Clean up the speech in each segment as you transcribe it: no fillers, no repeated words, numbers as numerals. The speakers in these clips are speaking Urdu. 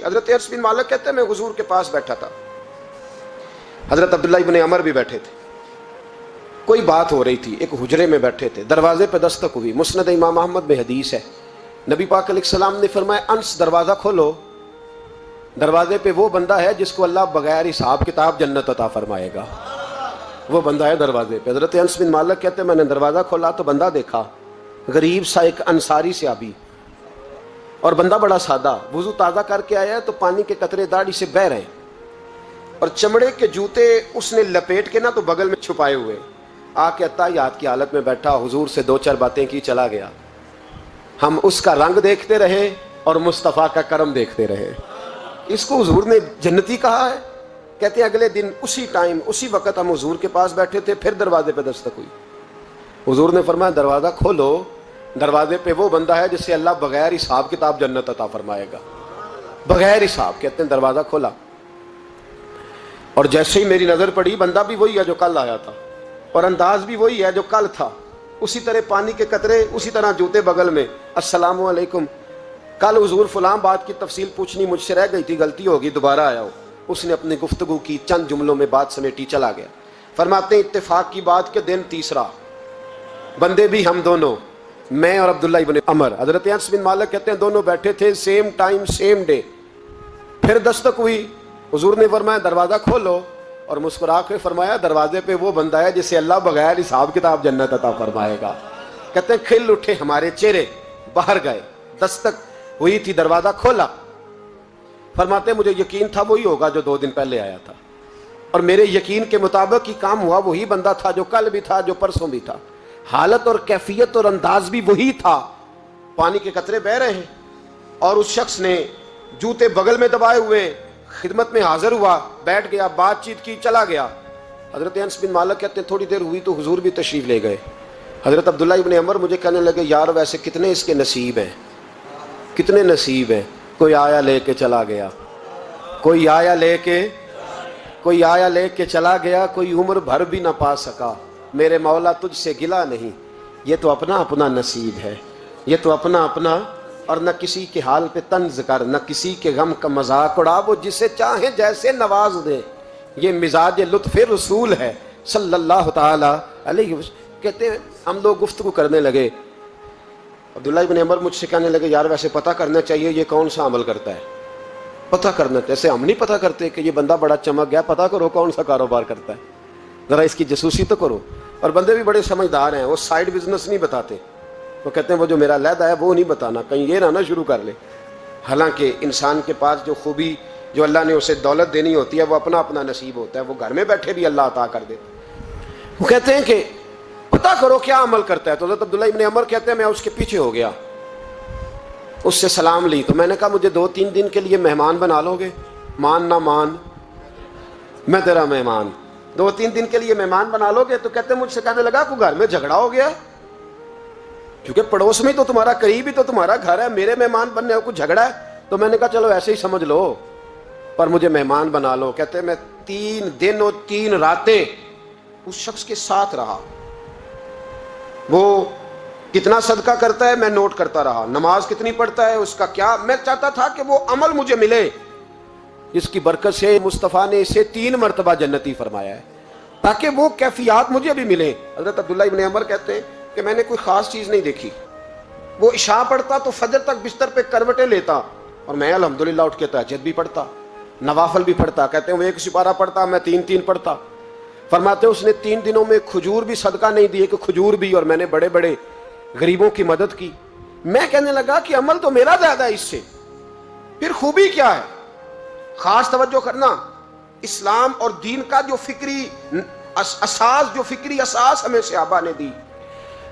حضرت انس بن مالک کہتے ہیں میں حضور کے پاس بیٹھا تھا، حضرت عبداللہ ابن عمر بھی بیٹھے تھے، کوئی بات ہو رہی تھی، ایک حجرے میں بیٹھے تھے، دروازے پہ دستک ہوئی، مسند امام احمد میں حدیث ہے، نبی پاک علیہ السلام نے فرمایا انس دروازہ کھولو، دروازے پہ وہ بندہ ہے جس کو اللہ بغیر حساب کتاب جنت عطا فرمائے گا، وہ بندہ ہے دروازے پہ۔ حضرت انس بن مالک کہتے ہیں میں نے دروازہ کھولا تو بندہ دیکھا، غریب سا ایک انصاری صحابی، اور بندہ بڑا سادہ، وضو تازہ کر کے آیا ہے تو پانی کے قطرے داڑھی سے بہہ رہے ہیں، اور چمڑے کے جوتے اس نے لپیٹ کے نا تو بغل میں چھپائے ہوئے، آ کے اتحیات کی حالت میں بیٹھا، حضور سے دو چار باتیں کی، چلا گیا۔ ہم اس کا رنگ دیکھتے رہے اور مصطفیٰ کا کرم دیکھتے رہے۔ اس کو حضور نے جنتی کہا ہے۔ کہتے ہیں اگلے دن اسی ٹائم اسی وقت ہم حضور کے پاس بیٹھے تھے، پھر دروازے پہ دستک ہوئی، حضور نے فرمایا دروازہ کھولو، دروازے پہ وہ بندہ ہے جسے اللہ بغیر حساب کتاب جنت عطا فرمائے گا، بغیر حساب۔ کہتے ہیں دروازہ کھولا اور جیسے ہی میری نظر پڑی، بندہ بھی وہی ہے جو کل آیا تھا اور انداز بھی وہی ہے جو کل تھا، اسی طرح پانی کے قطرے، اسی طرح جوتے بغل میں، السلام علیکم، کل حضور فلاں بات کی تفصیل پوچھنی مجھ سے رہ گئی تھی، غلطی ہوگی، دوبارہ آیا ہو۔ اس نے اپنی گفتگو کی، چند جملوں میں بات سمیٹی، چلا گیا۔ فرماتے ہیں اتفاق کی بات کہ دن تیسرا، بندے بھی ہم دونوں، میں اور عبداللہ ابن عمر، حضرت انس بن مالک کہتے ہیں دونوں بیٹھے تھے، سیم ٹائم سیم ڈے، پھر دستک ہوئی، حضور نے فرمایا دروازہ کھولو، اور مسکرا کے فرمایا دروازے پہ وہ بندہ ہے جسے اللہ بغیر حساب کتاب جنت عطا فرمائے گا۔ کہتے ہیں کھل اٹھے ہمارے چہرے، باہر گئے، دستک ہوئی تھی، دروازہ کھولا۔ فرماتے ہیں مجھے یقین تھا وہی ہوگا جو 2 دن پہلے آیا تھا، اور میرے یقین کے مطابق ہی کام ہوا، وہی بندہ تھا جو کل بھی تھا، جو پرسوں بھی تھا، حالت اور کیفیت اور انداز بھی وہی تھا، پانی کے قطرے بہ رہے ہیں، اور اس شخص نے جوتے بغل میں دبائے ہوئے خدمت میں حاضر ہوا، بیٹھ گیا، بات چیت کی، چلا گیا۔ حضرت انس بن مالک کہتے ہیں تھوڑی دیر ہوئی تو حضور بھی تشریف لے گئے۔ حضرت عبداللہ ابن عمر مجھے کہنے لگے یار ویسے کتنے اس کے نصیب ہیں، کتنے نصیب ہیں، کوئی آیا لے کے چلا گیا، کوئی آیا لے کے چلا گیا، کوئی عمر بھر بھی نہ پا سکا، میرے مولا تجھ سے گلا نہیں، یہ تو اپنا اپنا نصیب ہے، یہ تو اپنا اپنا، اور نہ کسی کے حال پہ طنز کر، نہ کسی کے غم کا مذاق اڑا، وہ جسے چاہے جیسے نواز دے، یہ مزاج لطف رسول ہے صلی اللہ تعالی علیہ وسلم۔ کہتے ہیں ہم لوگ گفتگو کرنے لگے، عبداللہ ابن عمر مجھ سے کہنے لگے یار ویسے پتہ کرنا چاہیے یہ کون سا عمل کرتا ہے، پتہ کرنا، جیسے ہم نہیں پتہ کرتے کہ یہ بندہ بڑا چمک گیا، پتہ کرو کون سا کاروبار کرتا ہے، ذرا اس کی جاسوسی تو کرو۔ اور بندے بھی بڑے سمجھدار ہیں، وہ سائیڈ بزنس نہیں بتاتے، وہ کہتے ہیں وہ جو میرا علیحدہ ہے وہ نہیں بتانا، کہیں یہ نہ شروع کر لے۔ حالانکہ انسان کے پاس جو خوبی، جو اللہ نے اسے دولت دینی ہوتی ہے، وہ اپنا اپنا نصیب ہوتا ہے، وہ گھر میں بیٹھے بھی اللہ عطا کر دیتا۔ وہ کہتے ہیں کہ پتہ کرو کیا عمل کرتا ہے۔ تو حضرت عبداللہ ابن عمر کہتے ہیں میں اس کے پیچھے ہو گیا، اس سے سلام لی، تو میں نے کہا مجھے 2-3 دن کے لیے مہمان بنا لو گے؟ مان نہ مان میں تیرا مہمان، 2-3 دن کے لیے مہمان بنا لو گے؟ تو کہتے ہیں مجھ سے کہنے لگا کوئی گھر میں جھگڑا ہو گیا، کیونکہ پڑوس میں تو تمہارا قریب ہی تو تمہارا گھر ہے، میرے مہمان بننے کو جھگڑا ہے؟ تو میں نے کہا چلو ایسے ہی سمجھ لو، پر مجھے مہمان بنا لو۔ کہتے ہیں میں 3 دن اور 3 راتیں اس شخص کے ساتھ رہا، وہ کتنا صدقہ کرتا ہے میں نوٹ کرتا رہا، نماز کتنی پڑھتا ہے، اس کا کیا، میں چاہتا تھا کہ وہ عمل مجھے ملے جس کی برکت سے مصطفیٰ نے اسے 3 مرتبہ جنتی فرمایا ہے، تاکہ وہ کیفیات مجھے بھی ملیں۔ حضرت عبداللہ ابن عمر کہتے ہیں کہ میں نے کوئی خاص چیز نہیں دیکھی، وہ عشاء پڑھتا تو فجر تک بستر پہ کروٹیں لیتا، اور میں الحمدللہ اٹھ کے تہجد بھی پڑھتا، نوافل بھی پڑھتا۔ کہتے ہیں وہ 1 سپارہ پڑھتا، میں 3 پڑھتا۔ فرماتے ہیں اس نے 3 دنوں میں کھجور بھی صدقہ نہیں دی، کہ کھجور بھی، اور میں نے بڑے بڑے غریبوں کی مدد کی۔ میں کہنے لگا کہ عمل تو میرا زیادہ ہے اس سے، پھر خوبی کیا ہے؟ خاص توجہ کرنا، اسلام اور دین کا جو فکری اساس ہمیں صحابہ نے دی۔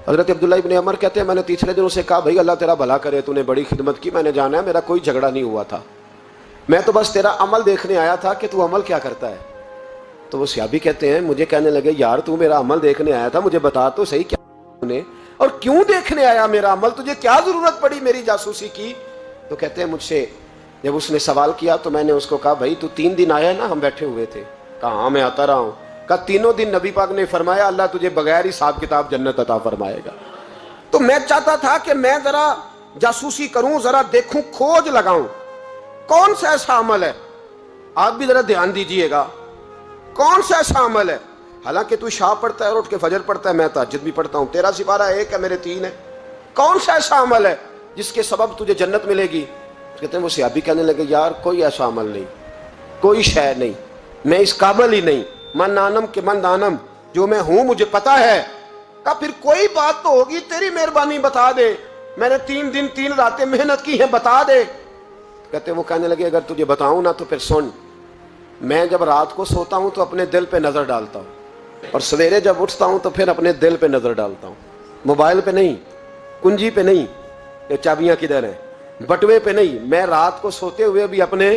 حضرت عبداللہ ابن عمر کہتے ہیں میں نے تیسرے دن اسے کہا بھائی اللہ تیرا بھلا کرے، تو نے بڑی خدمت کی، میں نے جانا ہے میرا کوئی جھگڑا نہیں ہوا تھا، میں تو بس تیرا عمل دیکھنے آیا تھا کہ تو عمل کیا کرتا ہے۔ تو وہ صحابی کہتے ہیں مجھے کہنے لگے یار تو میرا عمل دیکھنے آیا تھا، مجھے بتا تو صحیح کیا نے، اور کیوں دیکھنے آیا میرا عمل، تجھے کیا ضرورت پڑی میری جاسوسی کی؟ تو کہتے ہیں مجھ سے جب اس نے سوال کیا تو میں نے اس کو کہا بھائی تو 3 دن آیا نا، ہم بیٹھے ہوئے تھے، کہا ہاں میں آتا رہا ہوں، کہا 3 دن نبی پاک نے فرمایا اللہ تجھے بغیر حساب کتاب جنت عطا فرمائے گا۔ تو میں چاہتا تھا کہ میں ذرا جاسوسی کروں، ذرا دیکھوں، کھوج لگاؤں، کون سا ایسا عمل ہے, آپ بھی ذرا دھیان دیجئے گا, کون سا ایسا عمل ہے, حالانکہ تو شاہ پڑھتا ہے اور اٹھ کے فجر پڑھتا ہے, میں تہجد بھی پڑھتا ہوں, تیرا سپارہ ایک ہے میرے 3 ہے, کون سا ایسا عمل ہے جس کے سبب تجھے جنت ملے گی؟ کہتے ہیں وہ صحابی کہنے لگے یار کوئی ایسا عمل نہیں, کوئی شے نہیں, میں اس قابل ہی نہیں, من نانم کے من دانم, جو میں ہوں مجھے پتا ہے. کہا پھر کوئی بات تو ہوگی, تیری مہربانی بتا دے, میں نے 3 دن 3 راتیں محنت کی ہیں, بتا دے. کہتے ہیں وہ کہنے لگے اگر تجھے بتاؤں نا تو پھر سن, میں جب رات کو سوتا ہوں تو اپنے دل پہ نظر ڈالتا ہوں, اور سویرے جب اٹھتا ہوں تو پھر اپنے دل پہ نظر ڈالتا ہوں, موبائل پہ نہیں, کنجی پہ نہیں, یہ چابیاں کدھر ہیں, بٹوے پہ نہیں, میں رات کو سوتے ہوئے بھی اپنے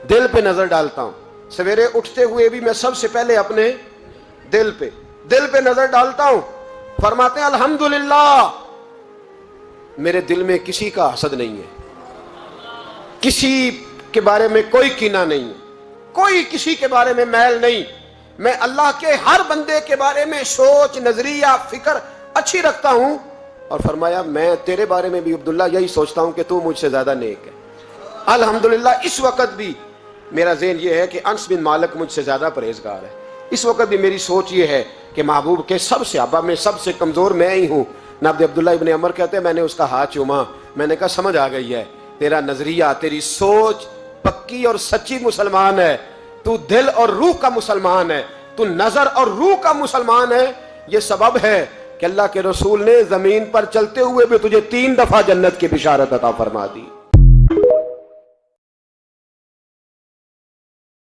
دل پہ نظر ڈالتا ہوں, سویرے اٹھتے ہوئے بھی میں سب سے پہلے اپنے دل پہ نظر ڈالتا ہوں. فرماتے ہیں الحمدللہ میرے دل میں کسی کا حسد نہیں ہے, کسی کے بارے میں کوئی کینہ نہیں ہے, کوئی کسی کے بارے میں میل نہیں, میں اللہ کے ہر بندے کے بارے میں سوچ, نظریہ, فکر اچھی رکھتا ہوں. اور فرمایا میں تیرے بارے میں بھی عبداللہ یہی سوچتا ہوں کہ تو مجھ سے زیادہ نیک ہے. الحمدللہ اس وقت بھی میرا ذہن یہ ہے کہ انس بن مالک مجھ سے زیادہ پرہیزگار ہے. اس وقت بھی میری سوچ یہ ہے کہ محبوب کے سب صحابہ میں سب سے کمزور میں ہی ہوں. نابد عبداللہ ابن عمر کہتے ہیں میں نے اس کا ہاتھ چوما, میں نے کہا سمجھ آ گئی ہے, تیرا نظریہ, تیری سوچ پکی اور سچی مسلمان ہے, تو دل اور روح کا مسلمان ہے, تو نظر اور روح کا مسلمان ہے. یہ سبب ہے کہ اللہ کے رسول نے زمین پر چلتے ہوئے بھی تجھے 3 دفعہ جنت کی بشارت عطا فرما دی.